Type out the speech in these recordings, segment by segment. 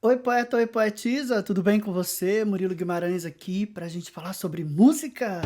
Oi, poeta, oi, poetisa, tudo bem com você? Murilo Guimarães aqui para a gente falar sobre música.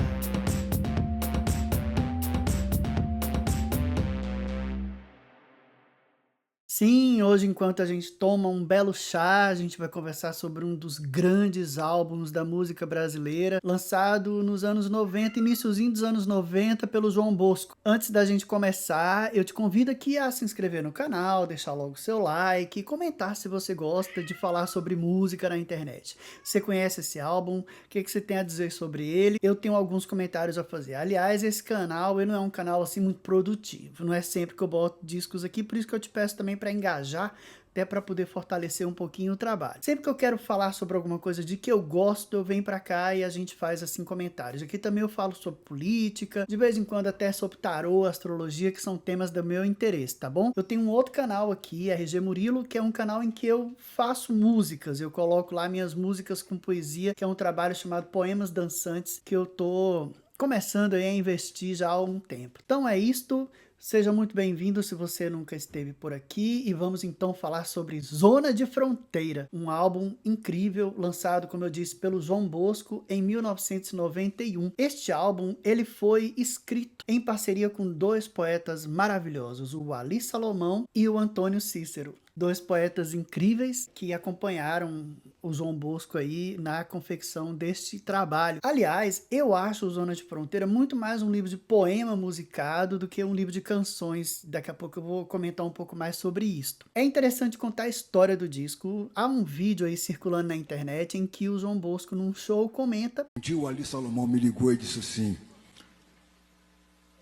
Sim, hoje enquanto a gente toma um belo chá, a gente vai conversar sobre um dos grandes álbuns da música brasileira, lançado nos anos 90, iniciozinho dos anos 90 pelo João Bosco. Antes da gente começar, eu te convido aqui a se inscrever no canal, deixar logo seu like e comentar se você gosta de falar sobre música na internet. Você conhece esse álbum? O que você tem a dizer sobre ele? Eu tenho alguns comentários a fazer. Aliás, esse canal ele não é um canal assim muito produtivo, não é sempre que eu boto discos aqui, por isso que eu te peço também para engajar, até para poder fortalecer um pouquinho o trabalho. Sempre que eu quero falar sobre alguma coisa de que eu gosto, eu venho para cá e a gente faz assim comentários. Aqui também eu falo sobre política, de vez em quando até sobre tarô, astrologia, que são temas do meu interesse, tá bom? Eu tenho um outro canal aqui, RG Murilo, que é um canal em que eu faço músicas, eu coloco lá minhas músicas com poesia, que é um trabalho chamado Poemas Dançantes, que eu tô começando aí a investir já há algum tempo. Então é isto. Seja muito bem-vindo se você nunca esteve por aqui e vamos então falar sobre Zona de Fronteira, um álbum incrível lançado, como eu disse, pelo João Bosco em 1991. Este álbum ele foi escrito em parceria com dois poetas maravilhosos, o Ali Salomão e o Antônio Cícero. Dois poetas incríveis que acompanharam o João Bosco aí na confecção deste trabalho. Aliás, eu acho o Zona de Fronteira muito mais um livro de poema musicado do que um livro de canções. Daqui a pouco eu vou comentar um pouco mais sobre isto. É interessante contar a história do disco. Há um vídeo aí circulando na internet em que o João Bosco, num show, comenta: Um dia o Ali Salomão me ligou e disse assim: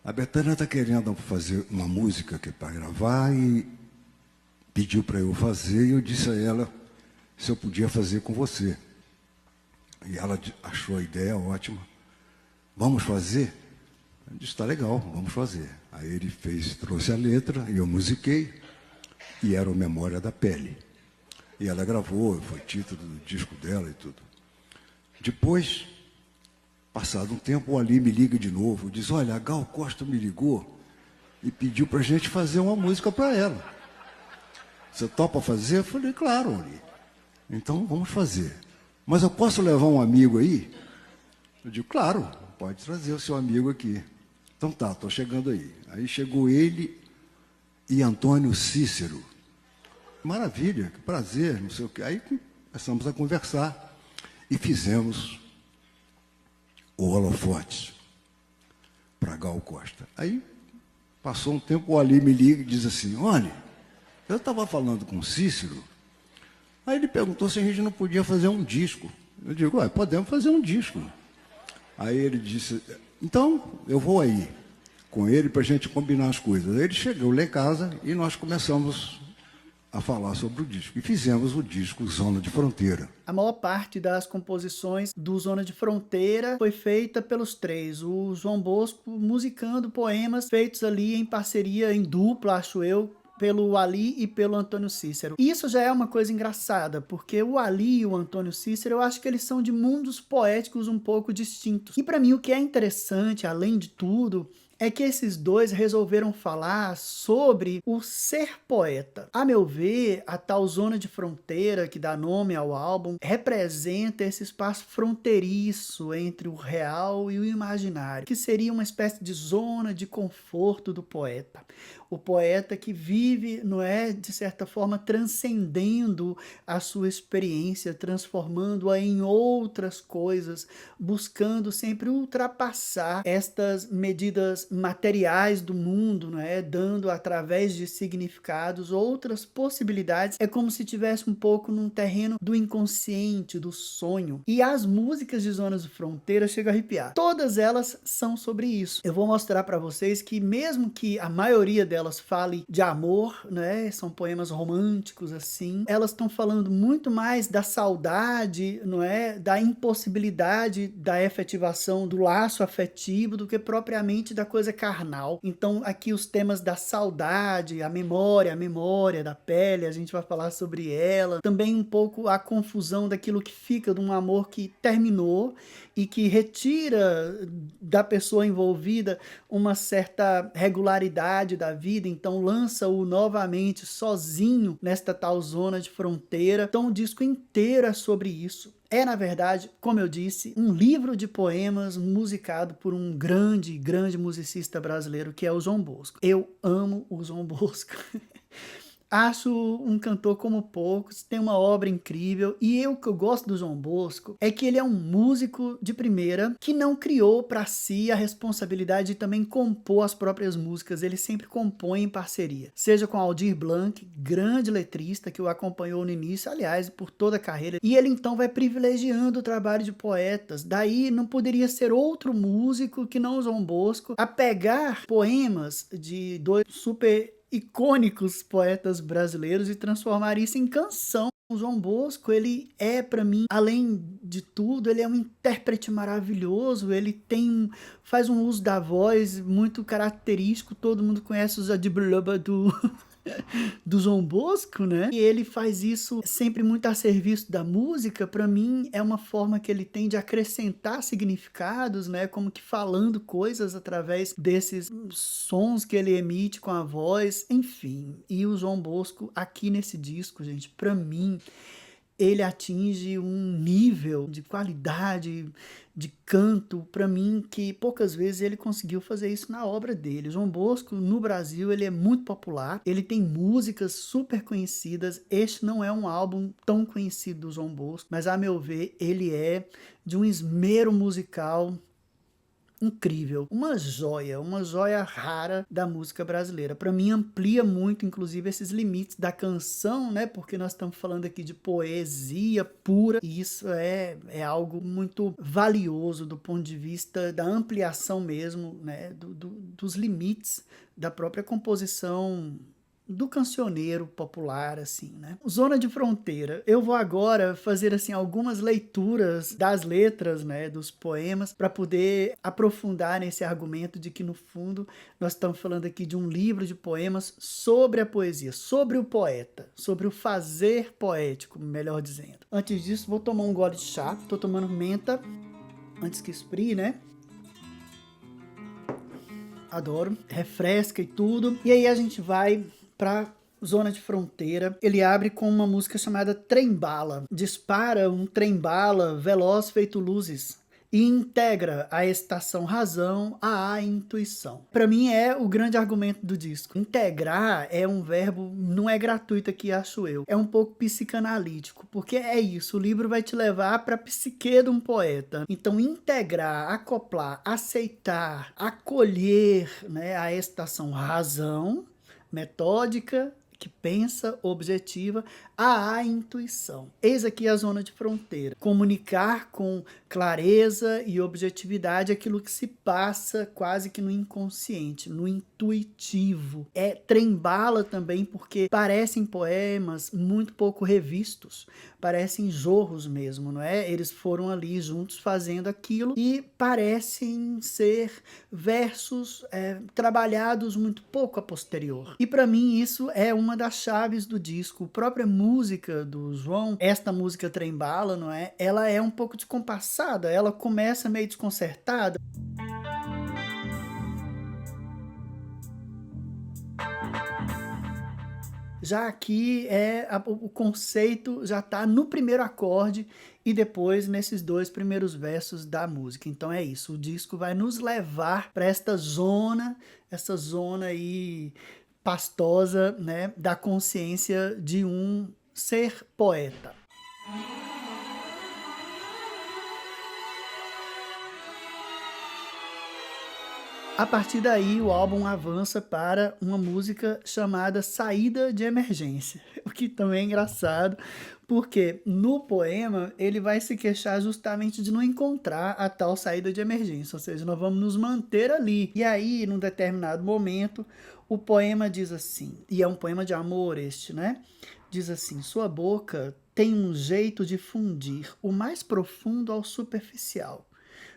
a Bethânia está querendo fazer uma música que é para gravar e pediu para eu fazer, e eu disse a ela se eu podia fazer com você. E ela achou a ideia ótima. Vamos fazer? Eu disse, está legal, vamos fazer. Aí ele trouxe a letra e eu musiquei, e era o Memória da Pele. E ela gravou, foi título do disco dela e tudo. Depois, passado um tempo, o Ali me liga de novo, diz, olha, a Gal Costa me ligou e pediu para a gente fazer uma música para ela. Você topa fazer? Eu falei, claro, Ali. Então vamos fazer. Mas eu posso levar um amigo aí? Eu digo, claro, pode trazer o seu amigo aqui. Então tá, estou chegando aí. Aí chegou ele e Antônio Cícero. Maravilha, que prazer, não sei o quê. Aí começamos a conversar e fizemos o Holofotes para Gal Costa. Aí passou um tempo, o Ali me liga e diz assim, olha, eu estava falando com o Cícero, aí ele perguntou se a gente não podia fazer um disco. Eu digo, ué, podemos fazer um disco. Aí ele disse, então eu vou aí com ele para a gente combinar as coisas. Aí ele chegou lá em casa e nós começamos a falar sobre o disco. E fizemos o disco Zona de Fronteira. a maior parte das composições do Zona de Fronteira foi feita pelos três. O João Bosco musicando poemas feitos ali em parceria, em dupla, acho eu, pelo Ali e pelo Antônio Cícero. Isso já é uma coisa engraçada, porque o Ali e o Antônio Cícero, eu acho que eles são de mundos poéticos um pouco distintos. E para mim o que é interessante, além de tudo, é que esses dois resolveram falar sobre o ser poeta. A meu ver, a tal Zona de Fronteira, que dá nome ao álbum, representa esse espaço fronteiriço entre o real e o imaginário, que seria uma espécie de zona de conforto do poeta. O poeta que vive, não é, de certa forma, transcendendo a sua experiência, transformando-a em outras coisas, buscando sempre ultrapassar estas medidas materiais do mundo, não é? Dando através de significados outras possibilidades. É como se tivesse um pouco num terreno do inconsciente, do sonho. E as músicas de Zonas de Fronteira chegam a arrepiar. Todas elas são sobre isso. Eu vou mostrar para vocês que mesmo que a maioria delas fale de amor, né? São poemas românticos assim. Elas estão falando muito mais da saudade, não é? Da impossibilidade da efetivação do laço afetivo do que propriamente da coisa coisa carnal. Então aqui os temas da saudade, a memória da pele, a gente vai falar sobre ela. Também um pouco a confusão daquilo que fica de um amor que terminou e que retira da pessoa envolvida uma certa regularidade da vida, então lança-o novamente sozinho nesta tal zona de fronteira. Então o disco inteiro é sobre isso. É, na verdade, como eu disse, um livro de poemas musicado por um grande musicista brasileiro, que é o João Bosco. Eu amo o João Bosco. Acho um cantor como poucos, tem uma obra incrível, e o que eu gosto do João Bosco é que ele é um músico de primeira que não criou para si a responsabilidade de também compor as próprias músicas, ele sempre compõe em parceria, seja com Aldir Blanc, grande letrista que o acompanhou no início, aliás, por toda a carreira, e ele então vai privilegiando o trabalho de poetas, daí não poderia ser outro músico que não o João Bosco a pegar poemas de dois super icônicos poetas brasileiros e transformar isso em canção. O João Bosco, ele é, para mim, além de tudo, ele é um intérprete maravilhoso, ele faz um uso da voz muito característico, todo mundo conhece o Zadibluba do João Bosco, né? E ele faz isso sempre muito a serviço da música. Para mim é uma forma que ele tem de acrescentar significados, né? Como que falando coisas através desses sons que ele emite com a voz, enfim. E o João Bosco aqui nesse disco, gente, para mim ele atinge um nível de qualidade de canto, para mim, que poucas vezes ele conseguiu fazer isso na obra dele. O João Bosco, no Brasil, ele é muito popular, ele tem músicas super conhecidas. Este não é um álbum tão conhecido do João Bosco, mas, a meu ver, ele é de um esmero musical incrível, uma joia rara da música brasileira. Para mim amplia muito, inclusive, esses limites da canção, né? Porque nós estamos falando aqui de poesia pura, e isso é algo muito valioso do ponto de vista da ampliação mesmo, né? Dos limites da própria composição do cancioneiro popular, assim, né? Zona de Fronteira. Eu vou agora fazer, assim, algumas leituras das letras, né, dos poemas, para poder aprofundar nesse argumento de que, no fundo, nós estamos falando aqui de um livro de poemas sobre a poesia, sobre o poeta, sobre o fazer poético, melhor dizendo. Antes disso, vou tomar um gole de chá. Tô tomando menta, antes que esfrie, né? Adoro. Refresca e tudo. E aí a gente vai para Zona de Fronteira. Ele abre com uma música chamada Trem-bala. Dispara um trem-bala veloz feito luzes e integra a estação razão à intuição. Para mim é o grande argumento do disco. Integrar é um verbo, não é gratuito aqui, acho eu. É um pouco psicanalítico, porque é isso, o livro vai te levar para a psique de um poeta. Então integrar, acoplar, aceitar, acolher, né, a estação razão, metódica, que pensa, objetiva, à intuição. Eis aqui a zona de fronteira. Comunicar com clareza e objetividade aquilo que se passa quase que no inconsciente, no intuitivo. É trem-bala também porque parecem poemas muito pouco revistos, parecem jorros mesmo, não é? Eles foram ali juntos fazendo aquilo e parecem ser versos trabalhados muito pouco a posterior. E para mim isso é uma das chaves do disco. A própria música do João, esta música Trem-bala, não é? Ela é um pouco descompassada, ela começa meio desconcertada. Já aqui o conceito já está no primeiro acorde e depois nesses dois primeiros versos da música. Então é isso, o disco vai nos levar para essa zona aí pastosa, né, da consciência de um ser poeta. A partir daí, o álbum avança para uma música chamada Saída de Emergência, o que também é engraçado, porque no poema ele vai se queixar justamente de não encontrar a tal saída de emergência, ou seja, nós vamos nos manter ali. E aí, num determinado momento, o poema diz assim, e é um poema de amor este, né? Diz assim: sua boca tem um jeito de fundir o mais profundo ao superficial.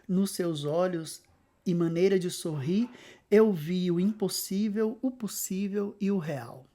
Nos seus olhos e maneira de sorrir eu vi o impossível, o possível e o real.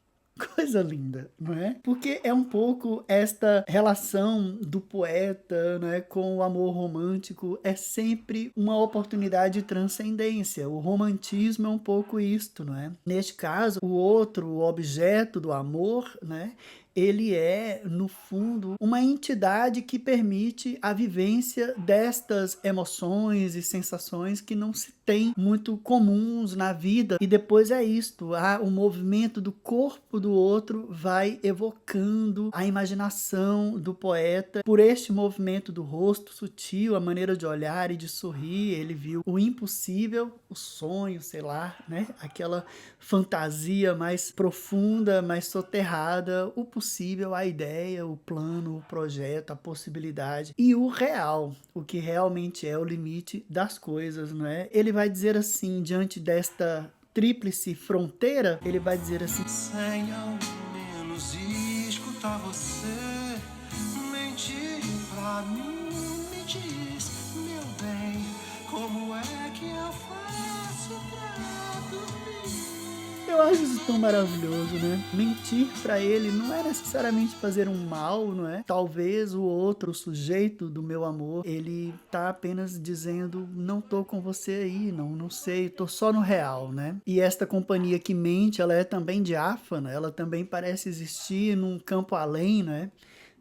Coisa linda, não é? Porque é um pouco esta relação do poeta, né, com o amor romântico, é sempre uma oportunidade de transcendência. O romantismo é um pouco isto, não é? Neste caso, o outro, o objeto do amor, né, ele é, no fundo, uma entidade que permite a vivência destas emoções e sensações que não se tem muito comuns na vida. E depois é isto, o movimento do corpo do outro vai evocando a imaginação do poeta. Por este movimento do rosto sutil, a maneira de olhar e de sorrir, ele viu o impossível, o sonho, sei lá, né? Aquela fantasia mais profunda, mais soterrada, o possível, a ideia, o plano, o projeto, a possibilidade e o real, o que realmente é o limite das coisas, não é? Ele vai dizer assim, diante desta tríplice fronteira, ele vai dizer assim: sem ao menos escutar você mentir pra mim, me diz, meu bem, como é que eu faço pra dormir? Eu acho isso tão maravilhoso, né? Mentir pra ele não é necessariamente fazer um mal, não é? Talvez o outro, o sujeito do meu amor, ele tá apenas dizendo, não tô com você aí, não sei, tô só no real, né? E esta companhia que mente, ela é também diáfana, ela também parece existir num campo além, né?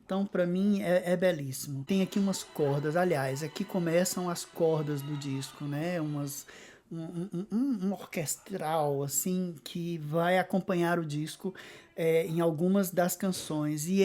Então, para mim, é belíssimo. Tem aqui umas cordas, aliás, aqui começam as cordas do disco, né? Um orquestral, assim, que vai acompanhar o disco em algumas das canções. E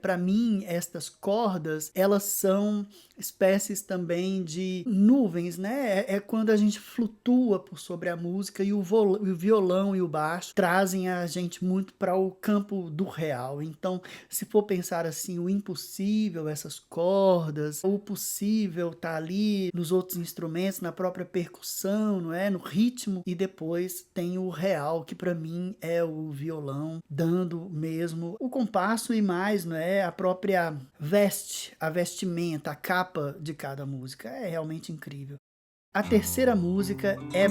para mim, estas cordas, elas são espécies também de nuvens, né? É quando a gente flutua por sobre a música e o violão e o baixo trazem a gente muito para o campo do real. Então, se for pensar assim, o impossível, essas cordas, o possível tá ali nos outros instrumentos, na própria percussão, não é? No ritmo, e depois tem o real, que para mim é o violão, dando mesmo o compasso e mais, não é? A própria a vestimenta, a capa de cada música. É realmente incrível. A terceira música é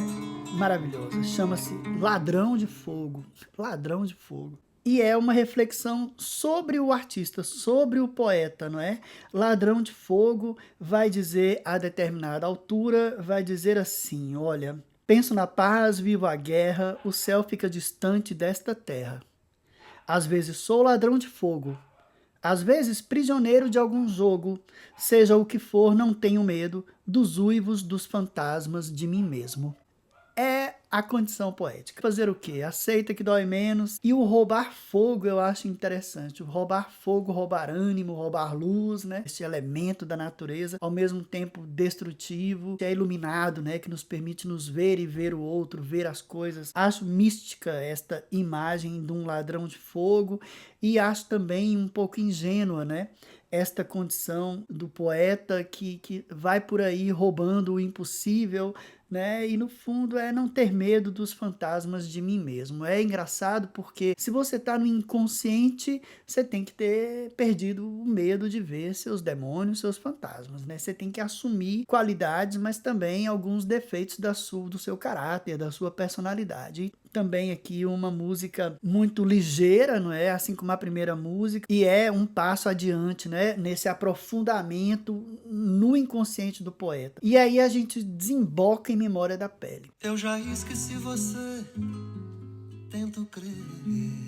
maravilhosa, chama-se Ladrão de Fogo. Ladrão de Fogo. E é uma reflexão sobre o artista, sobre o poeta, não é? Ladrão de Fogo vai dizer a determinada altura, vai dizer assim, olha, penso na paz, vivo a guerra, o céu fica distante desta terra. Às vezes sou ladrão de fogo, às vezes prisioneiro de algum jogo, seja o que for, não tenho medo dos uivos dos fantasmas de mim mesmo. É a condição poética. Fazer o quê? Aceita que dói menos. E o roubar fogo eu acho interessante. O roubar fogo, roubar ânimo, roubar luz, né? Esse elemento da natureza, ao mesmo tempo destrutivo, que é iluminado, né? Que nos permite nos ver e ver o outro, ver as coisas. Acho mística esta imagem de um ladrão de fogo e acho também um pouco ingênua, né? Esta condição do poeta que vai por aí roubando o impossível, né? E no fundo é não ter medo dos fantasmas de mim mesmo. É engraçado porque se você está no inconsciente, você tem que ter perdido o medo de ver seus demônios, seus fantasmas, né? Você tem que assumir qualidades, mas também alguns defeitos do seu caráter, da sua personalidade. Também aqui uma música muito ligeira, não é? Assim como a primeira música, e é um passo adiante, né? Nesse aprofundamento no inconsciente do poeta. E aí a gente desemboca em Memória da Pele. Eu já esqueci você, tento crer.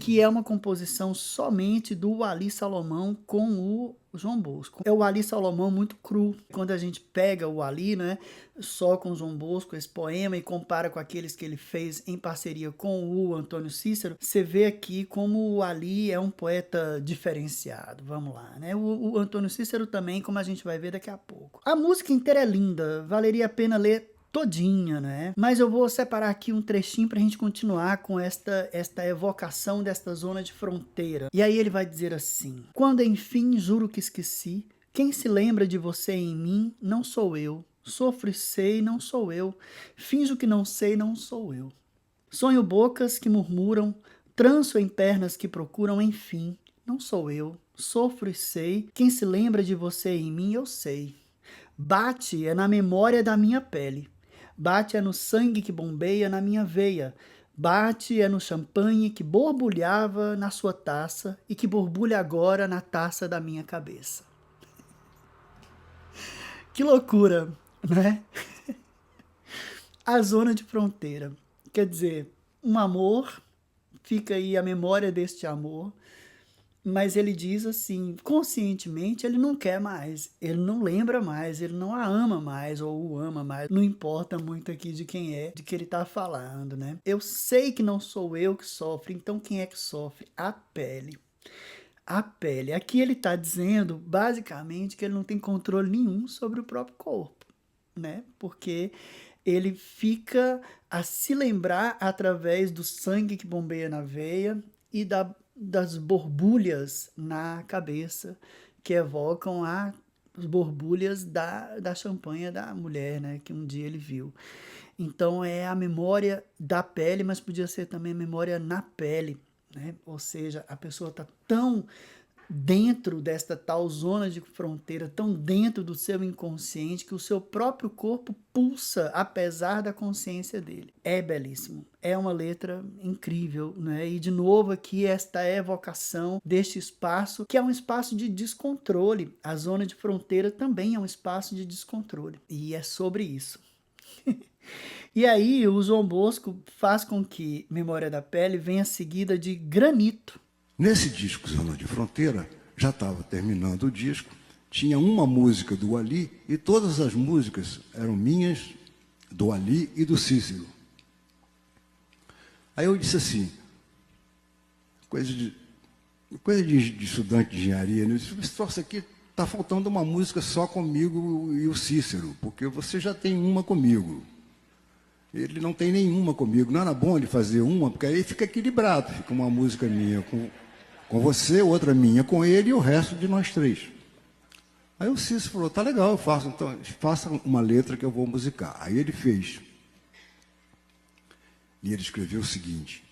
Que é uma composição somente do Wally Salomão com o João Bosco. É o Wally Salomão muito cru. Quando a gente pega o Wally, né, só com o João Bosco, esse poema, e compara com aqueles que ele fez em parceria com o Antônio Cícero, você vê aqui como o Wally é um poeta diferenciado. Vamos lá, né? O Antônio Cícero também, como a gente vai ver daqui a pouco. A música inteira é linda, valeria a pena ler todinha, né? Mas eu vou separar aqui um trechinho pra gente continuar com esta evocação desta zona de fronteira. E aí ele vai dizer assim: quando enfim juro que esqueci, quem se lembra de você em mim não sou eu. Sofro e sei, não sou eu. Finjo que não sei, não sou eu. Sonho bocas que murmuram, tranço em pernas que procuram, enfim, não sou eu. Sofro e sei, quem se lembra de você em mim eu sei. Bate é na memória da minha pele. Bate é no sangue que bombeia na minha veia. Bate é no champanhe que borbulhava na sua taça e que borbulha agora na taça da minha cabeça. Que loucura, né? A zona de fronteira. Quer dizer, um amor, fica aí a memória deste amor, mas ele diz assim, conscientemente ele não quer mais, ele não lembra mais, ele não a ama mais ou o ama mais, não importa muito aqui de quem é, de que ele está falando, né? Eu sei que não sou eu que sofre, então quem é que sofre? A pele. A pele. Aqui ele está dizendo, basicamente, que ele não tem controle nenhum sobre o próprio corpo, né? Porque ele fica a se lembrar através do sangue que bombeia na veia e das borbulhas na cabeça, que evocam as borbulhas da champanhe da mulher, né, que um dia ele viu. Então é a memória da pele, mas podia ser também a memória na pele, né? Ou seja, a pessoa está tão dentro desta tal zona de fronteira, tão dentro do seu inconsciente, que o seu próprio corpo pulsa, apesar da consciência dele. É belíssimo, é uma letra incrível, né? E de novo aqui esta evocação deste espaço, que é um espaço de descontrole. A zona de fronteira também é um espaço de descontrole, e é sobre isso. E aí o João Bosco faz com que Memória da Pele venha seguida de Granito. Nesse disco Zona de Fronteira, já estava terminando o disco, tinha uma música do Ali e todas as músicas eram minhas, do Ali e do Cícero. Aí eu disse assim, coisa de estudante de engenharia, né? Eu disse, isso aqui está faltando uma música só comigo e o Cícero, porque você já tem uma comigo. Ele não tem nenhuma comigo. Não era bom ele fazer uma, porque aí fica equilibrado, fica uma música minha com você, outra minha com ele e o resto de nós três. Aí o Cícero falou, tá legal, eu faço, então faça uma letra que eu vou musicar. Aí ele fez. E ele escreveu o seguinte: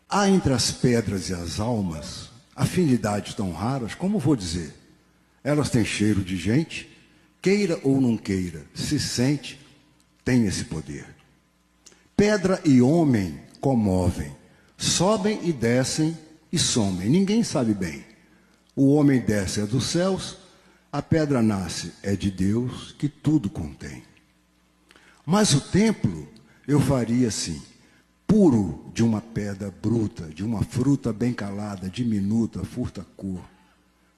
há entre as pedras e as almas afinidades tão raras, como vou dizer? Elas têm cheiro de gente, queira ou não queira, se sente, tem esse poder. Pedra e homem comovem, sobem e descem e somem, ninguém sabe bem. O homem desce é dos céus, a pedra nasce é de Deus, que tudo contém. Mas o templo eu faria assim, puro de uma pedra bruta, de uma fruta bem calada, diminuta, furta cor,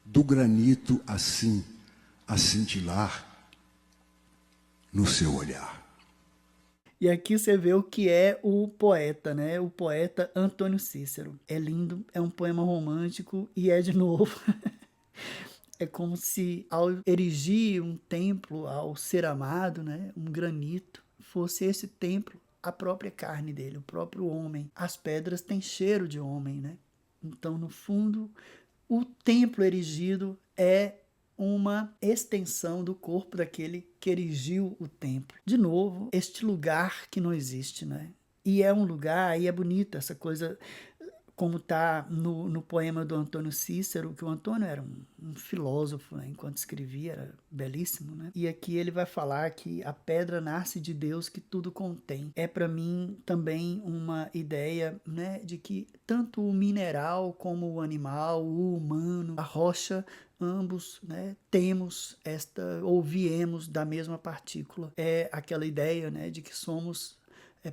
do granito assim, a cintilar no seu olhar. E aqui você vê o que é o poeta, né? O poeta Antônio Cícero. É lindo, é um poema romântico e é de novo. É como se ao erigir um templo ao ser amado, né? Um granito, fosse esse templo a própria carne dele, o próprio homem. As pedras têm cheiro de homem, né? Então, no fundo, o templo erigido é uma extensão do corpo daquele que erigiu o templo. De novo, este lugar que não existe, né? E é um lugar, e é bonita essa coisa, como está no poema do Antônio Cícero, que o Antônio era um filósofo, né? Enquanto escrevia, era belíssimo, né? E aqui ele vai falar que a pedra nasce de Deus que tudo contém. É para mim também uma ideia, né, de que tanto o mineral como o animal, o humano, a rocha, ambos, né, temos ou viemos da mesma partícula. É aquela ideia, né, de que somos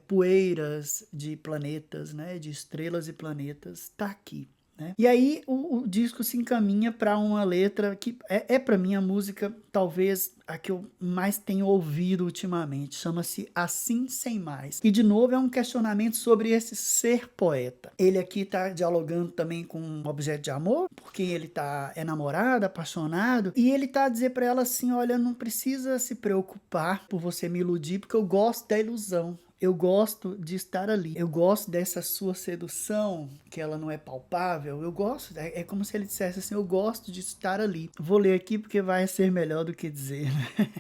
poeiras de planetas, né, de estrelas e planetas, está aqui. Né? E aí o disco se encaminha para uma letra que é para mim a música talvez a que eu mais tenho ouvido ultimamente, chama-se Assim Sem Mais. E de novo é um questionamento sobre esse ser poeta. Ele aqui está dialogando também com um objeto de amor, porque ele é namorado, apaixonado, e ele está a dizer para ela assim, olha, não precisa se preocupar por você me iludir, porque eu gosto da ilusão. Eu gosto de estar ali. Eu gosto dessa sua sedução, que ela não é palpável. Eu gosto, é como se ele dissesse assim, eu gosto de estar ali. Vou ler aqui porque vai ser melhor do que dizer, né?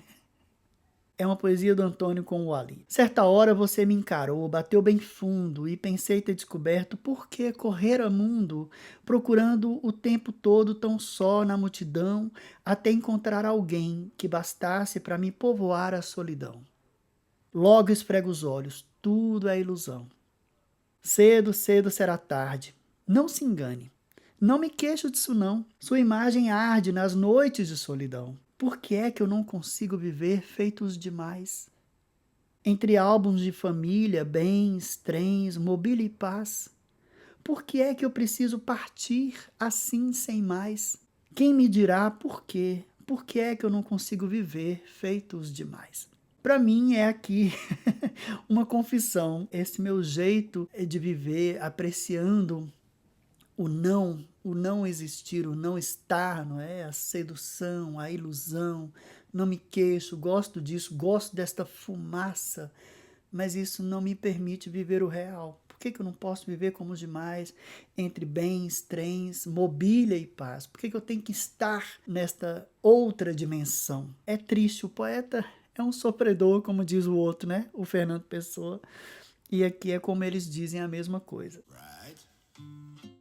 É uma poesia do Antônio com o Ali. Certa hora você me encarou, bateu bem fundo e pensei ter descoberto por que correr a mundo, procurando o tempo todo tão só na multidão, até encontrar alguém que bastasse para me povoar a solidão. Logo esfrego os olhos, tudo é ilusão. Cedo, cedo será tarde. Não se engane. Não me queixo disso não. Sua imagem arde nas noites de solidão. Por que é que eu não consigo viver feitos demais? Entre álbuns de família, bens, trens, mobília e paz. Por que é que eu preciso partir assim sem mais? Quem me dirá por quê? Por que é que eu não consigo viver feitos demais? Para mim é aqui uma confissão, esse meu jeito de viver apreciando o não existir, o não estar, não é? A sedução, a ilusão, não me queixo, gosto disso, gosto desta fumaça, mas isso não me permite viver o real. Por que eu não posso viver como os demais, entre bens, trens, mobília e paz? Por que eu tenho que estar nesta outra dimensão? É triste, o poeta é um sofredor, como diz o outro, né? O Fernando Pessoa. E aqui é como eles dizem a mesma coisa.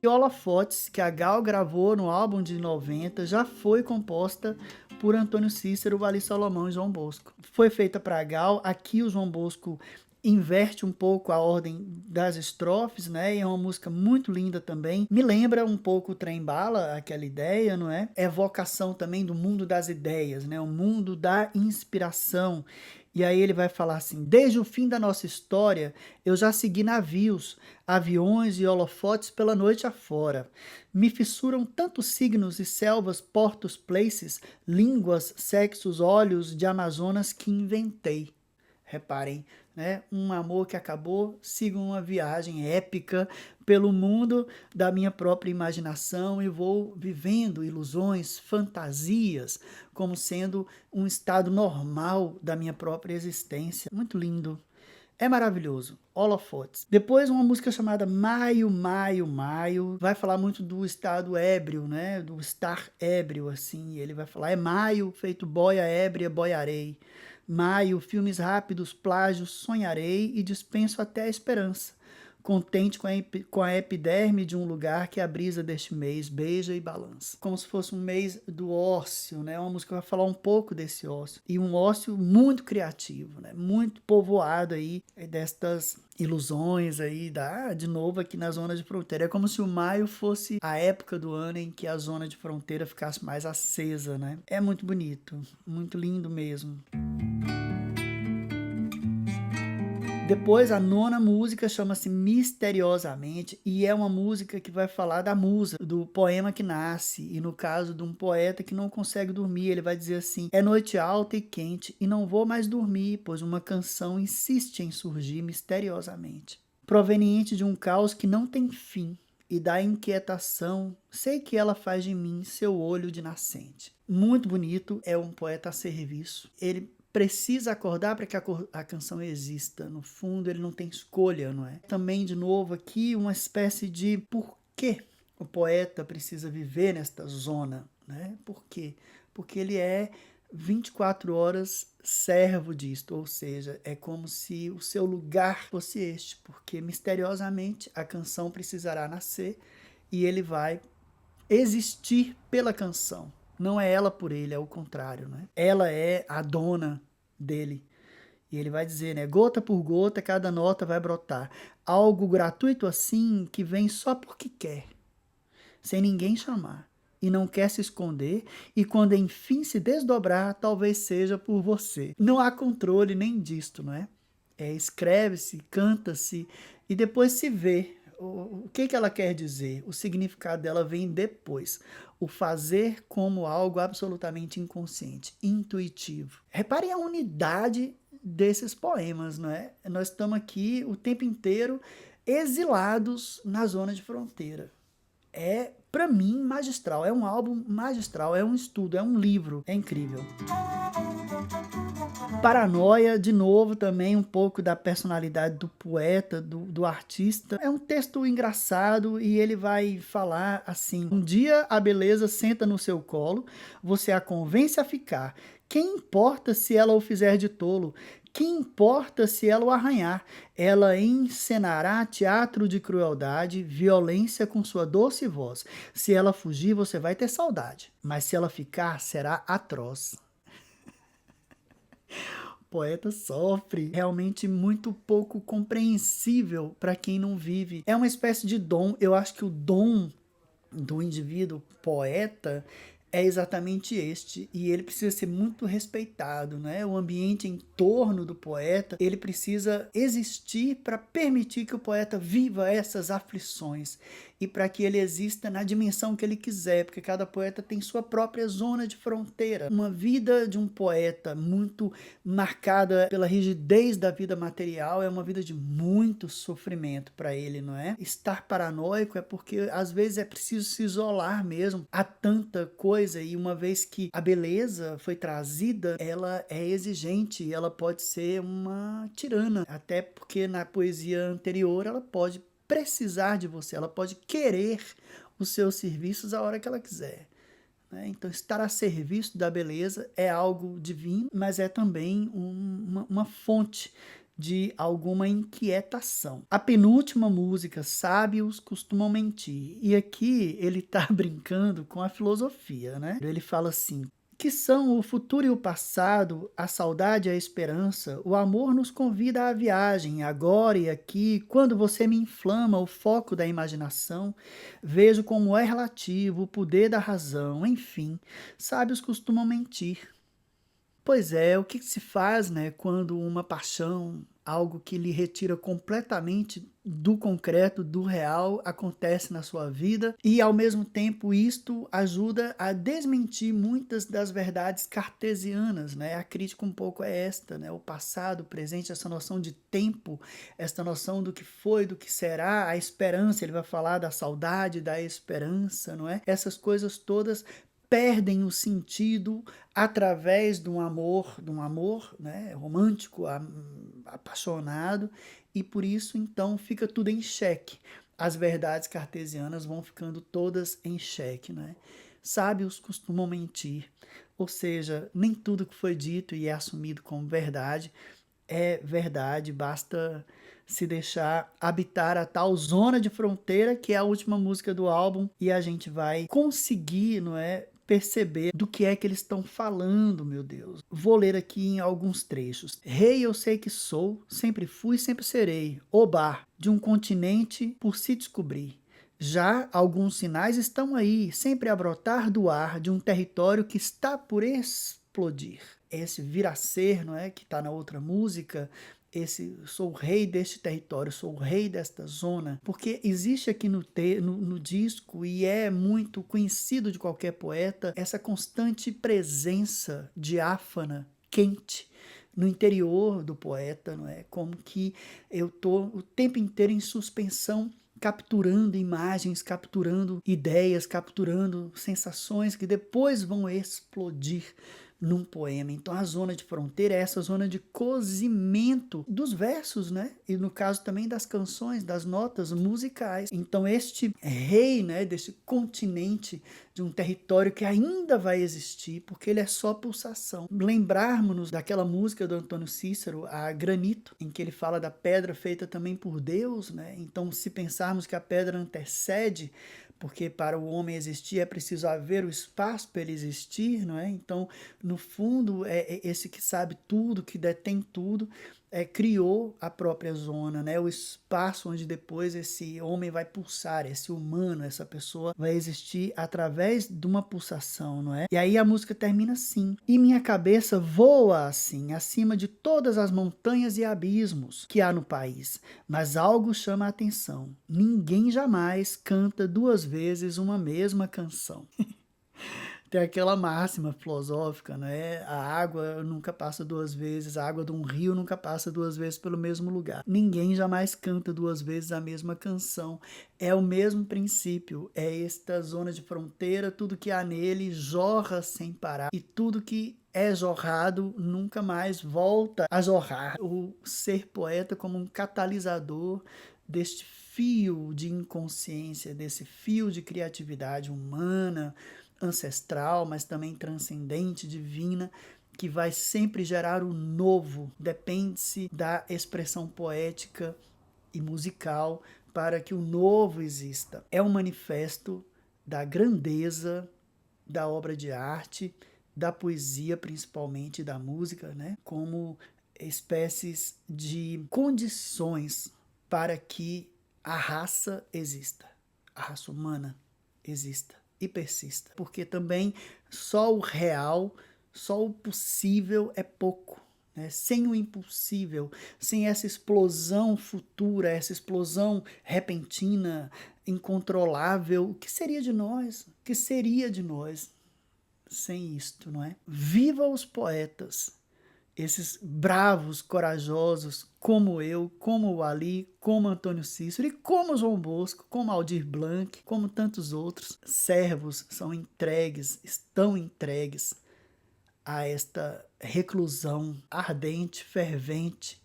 E Holofotes, que a Gal gravou no álbum de 90, já foi composta por Antônio Cícero, Walli Salomão e João Bosco. Foi feita para a Gal, aqui o João Bosco inverte um pouco a ordem das estrofes, né? E é uma música muito linda também. Me lembra um pouco o Trem Bala, aquela ideia, não é? Evocação também do mundo das ideias, né? O mundo da inspiração. E aí ele vai falar assim: desde o fim da nossa história, eu já segui navios, aviões e holofotes pela noite afora. Me fissuram tantos signos e selvas, portos, places, línguas, sexos, olhos de Amazonas que inventei. Reparem, né? Um amor que acabou, sigo uma viagem épica pelo mundo da minha própria imaginação e vou vivendo ilusões, fantasias, como sendo um estado normal da minha própria existência. Muito lindo. É maravilhoso. Holofotes. Depois uma música chamada Maio, Maio, Maio. Vai falar muito do estado ébrio, né? Do estar ébrio, assim. Ele vai falar, é maio, feito boia ébria, boiarei. Maio, filmes rápidos, plágios, sonharei e dispenso até a esperança. Contente com a epiderme de um lugar que a brisa deste mês beija e balança. Como se fosse um mês do ócio, né? Uma música que vai falar um pouco desse ócio. E um ócio muito criativo, né? Muito povoado aí destas ilusões aí, de novo aqui na zona de fronteira. É como se o maio fosse a época do ano em que a zona de fronteira ficasse mais acesa, né? É muito bonito, muito lindo mesmo. Depois, a nona música chama-se Misteriosamente e é uma música que vai falar da musa, do poema que nasce, e no caso de um poeta que não consegue dormir, ele vai dizer assim: é noite alta e quente e não vou mais dormir, pois uma canção insiste em surgir misteriosamente. Proveniente de um caos que não tem fim e da inquietação, sei que ela faz de mim seu olho de nascente. Muito bonito, é um poeta a serviço. Ele precisa acordar para que a canção exista. No fundo, ele não tem escolha, não é? Também, de novo, aqui uma espécie de por que o poeta precisa viver nesta zona, né? Por quê? Porque ele é 24 horas servo disto, ou seja, é como se o seu lugar fosse este, porque misteriosamente a canção precisará nascer e ele vai existir pela canção. Não é ela por ele, é o contrário, né? Ela é a dona dele. E ele vai dizer, né? Gota por gota, cada nota vai brotar. Algo gratuito assim que vem só porque quer, sem ninguém chamar. E não quer se esconder, e quando enfim se desdobrar, talvez seja por você. Não há controle nem disto, não é? Escreve-se, canta-se, e depois se vê. O que ela quer dizer? O significado dela vem depois. O fazer como algo absolutamente inconsciente, intuitivo. Reparem a unidade desses poemas, não é? Nós estamos aqui o tempo inteiro exilados na zona de fronteira. É, para mim, magistral. É um álbum magistral, é um estudo, é um livro. É incrível. Paranoia, de novo, também um pouco da personalidade do poeta, do artista. É um texto engraçado e ele vai falar assim: um dia a beleza senta no seu colo, você a convence a ficar. Quem importa se ela o fizer de tolo? Quem importa se ela o arranhar? Ela encenará teatro de crueldade, violência com sua doce voz. Se ela fugir, você vai ter saudade, mas se ela ficar, será atroz. Poeta sofre, realmente muito pouco compreensível para quem não vive. É uma espécie de dom. Eu acho que o dom do indivíduo poeta é exatamente este, e ele precisa ser muito respeitado, né? O ambiente em torno do poeta, ele precisa existir para permitir que o poeta viva essas aflições e para que ele exista na dimensão que ele quiser, porque cada poeta tem sua própria zona de fronteira. Uma vida de um poeta muito marcada pela rigidez da vida material é uma vida de muito sofrimento para ele, não é? Estar paranoico é porque às vezes é preciso se isolar mesmo. Há tanta coisa, e uma vez que a beleza foi trazida, ela é exigente, ela pode ser uma tirana, até porque na poesia anterior ela pode precisar de você, ela pode querer os seus serviços a hora que ela quiser. Então, estar a serviço da beleza é algo divino, mas é também uma fonte de alguma inquietação. A penúltima música, Sábios Costumam Mentir. E aqui ele está brincando com a filosofia, né? Ele fala assim: que são o futuro e o passado, a saudade e a esperança, o amor nos convida à viagem, agora e aqui, quando você me inflama o foco da imaginação, vejo como é relativo o poder da razão, enfim, sábios costumam mentir. Pois é, o que se faz, né, quando uma paixão, algo que lhe retira completamente do concreto, do real, acontece na sua vida e, ao mesmo tempo, isto ajuda a desmentir muitas das verdades cartesianas, né? A crítica um pouco é esta, né? O passado, o presente, essa noção de tempo, essa noção do que foi, do que será, a esperança, ele vai falar da saudade, da esperança, não é? Essas coisas todas perdem o sentido através de um amor, né, romântico, apaixonado, e por isso então fica tudo em xeque. As verdades cartesianas vão ficando todas em xeque, né? Sábios costumam mentir, ou seja, nem tudo que foi dito e é assumido como verdade é verdade, basta se deixar habitar a tal zona de fronteira, que é a última música do álbum, e a gente vai conseguir, não é, perceber do que é que eles estão falando, meu Deus. Vou ler aqui em alguns trechos. Rei eu sei que sou, sempre fui, sempre serei. Oba, de um continente por se descobrir. Já alguns sinais estão aí, sempre a brotar do ar de um território que está por explodir. Esse vir a ser, não é, que está na outra música, esse sou o rei deste território, sou o rei desta zona, porque existe aqui no disco, e é muito conhecido de qualquer poeta, essa constante presença diáfana, quente, no interior do poeta, não é? Como que eu estou o tempo inteiro em suspensão, capturando imagens, capturando ideias, capturando sensações que depois vão explodir num poema. Então a zona de fronteira é essa zona de cozimento dos versos, né? E no caso também das canções, das notas musicais. Então este rei, né, desse continente, de um território que ainda vai existir, porque ele é só pulsação. Lembrarmos-nos daquela música do Antônio Cícero, a Granito, em que ele fala da pedra feita também por Deus, né? Então, se pensarmos que a pedra antecede, porque para o homem existir é preciso haver o espaço para ele existir, não é? Então, no fundo, é esse que sabe tudo, que detém tudo, criou a própria zona, né? O espaço onde depois esse homem vai pulsar, esse humano, essa pessoa vai existir através de uma pulsação, não é? E aí a música termina assim: e minha cabeça voa assim, acima de todas as montanhas e abismos que há no país, mas algo chama a atenção: ninguém jamais canta duas vezes uma mesma canção. Tem aquela máxima filosófica, né? A água nunca passa duas vezes, a água de um rio nunca passa duas vezes pelo mesmo lugar. Ninguém jamais canta duas vezes a mesma canção. É o mesmo princípio, é esta zona de fronteira, tudo que há nele jorra sem parar, e tudo que é jorrado nunca mais volta a jorrar. O ser poeta como um catalisador deste fio de inconsciência, desse fio de criatividade humana, ancestral, mas também transcendente, divina, que vai sempre gerar o novo. Depende-se da expressão poética e musical para que o novo exista. É um manifesto da grandeza da obra de arte, da poesia principalmente, da música, né? Como espécies de condições para que a raça exista, a raça humana exista e persista. Porque também só o real, só o possível é pouco. Sem o impossível, sem essa explosão futura, essa explosão repentina, incontrolável, o que seria de nós? O que seria de nós sem isto, não é? Viva os poetas, esses bravos, corajosos, como eu, como o Ali, como Antônio Cícero e como João Bosco, como Aldir Blanc, como tantos outros. Servos são entregues, estão entregues a esta reclusão ardente, fervente,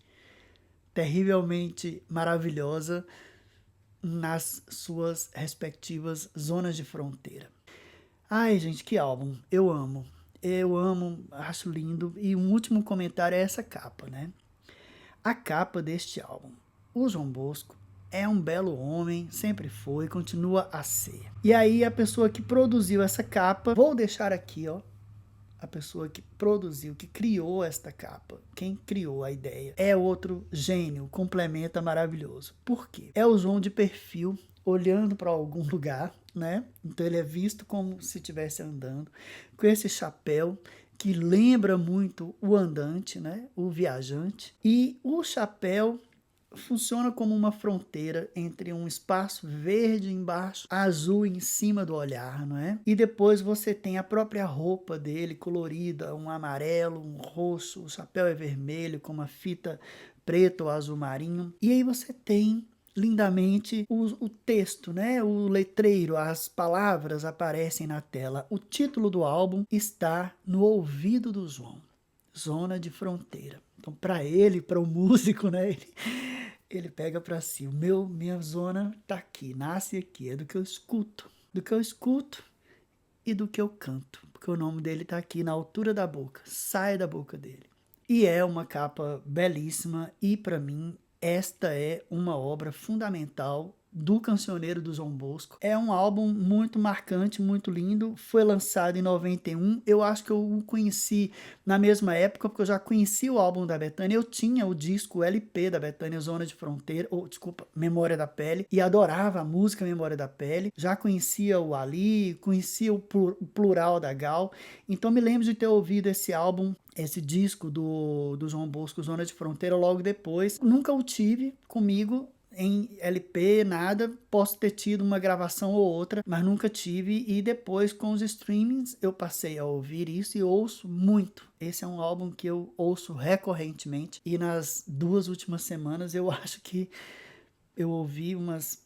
terrivelmente maravilhosa nas suas respectivas zonas de fronteira. Ai, gente, que álbum. Eu amo, acho lindo. E um último comentário é essa capa, né? A capa deste álbum. O João Bosco é um belo homem, sempre foi, continua a ser. E aí a pessoa que produziu essa capa, vou deixar aqui, ó, a pessoa que produziu, que criou esta capa, quem criou a ideia, é outro gênio, complementa maravilhoso. Por quê? É o João de perfil, olhando para algum lugar, né? Então ele é visto como se estivesse andando, com esse chapéu que lembra muito o andante, né? O viajante. E o chapéu funciona como uma fronteira entre um espaço verde embaixo, azul em cima do olhar, não é? E depois você tem a própria roupa dele colorida, um amarelo, um roxo, o chapéu é vermelho com uma fita preta ou azul marinho. E aí você tem lindamente o texto, né? O letreiro, as palavras aparecem na tela. O título do álbum está no ouvido do João. Zona de Fronteira. Então, para ele, para o músico, né? Ele pega para si. Minha zona tá aqui, nasce aqui. É do que eu escuto. Do que eu escuto e do que eu canto. Porque o nome dele tá aqui na altura da boca. Sai da boca dele. E é uma capa belíssima. E para mim, esta é uma obra fundamental do Cancioneiro do João Bosco. É um álbum muito marcante, muito lindo. Foi lançado em 91. Eu acho que eu o conheci na mesma época, porque eu já conheci o álbum da Bethânia. Eu tinha o disco LP da Bethânia, Zona de Fronteira, Memória da Pele, e adorava a música Memória da Pele. Já conhecia o Ali, conhecia o Plural da Gal. Então me lembro de ter ouvido esse álbum, esse disco do João Bosco, Zona de Fronteira, logo depois. Nunca o tive comigo em LP, nada. Posso ter tido uma gravação ou outra, mas nunca tive. E depois, com os streamings, eu passei a ouvir isso e ouço muito. Esse é um álbum que eu ouço recorrentemente. E nas 2 últimas semanas, eu acho que eu ouvi umas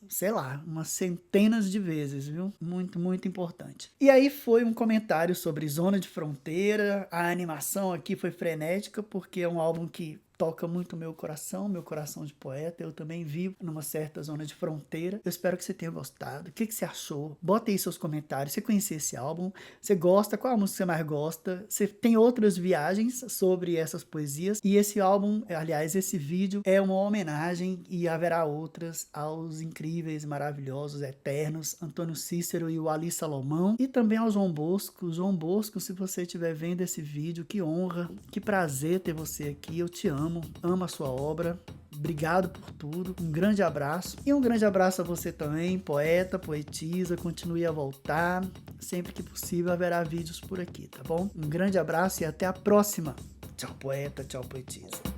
centenas de vezes, viu? Muito, muito importante. E aí foi um comentário sobre Zona de Fronteira. A animação aqui foi frenética, porque é um álbum que toca muito meu coração de poeta. Eu também vivo numa certa zona de fronteira. Eu espero que você tenha gostado. O que você achou? Bota aí seus comentários. Você conhecia esse álbum? Você gosta? Qual a música que você mais gosta? Você tem outras viagens sobre essas poesias? E esse álbum, aliás, esse vídeo é uma homenagem, e haverá outras, aos incríveis, maravilhosos, eternos Antônio Cícero e o Ali Salomão, e também ao João Bosco. João Bosco, se você estiver vendo esse vídeo, que honra, que prazer ter você aqui. Eu te amo a sua obra. Obrigado por tudo. Um grande abraço. E um grande abraço a você também, poeta, poetisa. Continue a voltar. Sempre que possível haverá vídeos por aqui, tá bom? Um grande abraço e até a próxima. Tchau, poeta. Tchau, poetisa.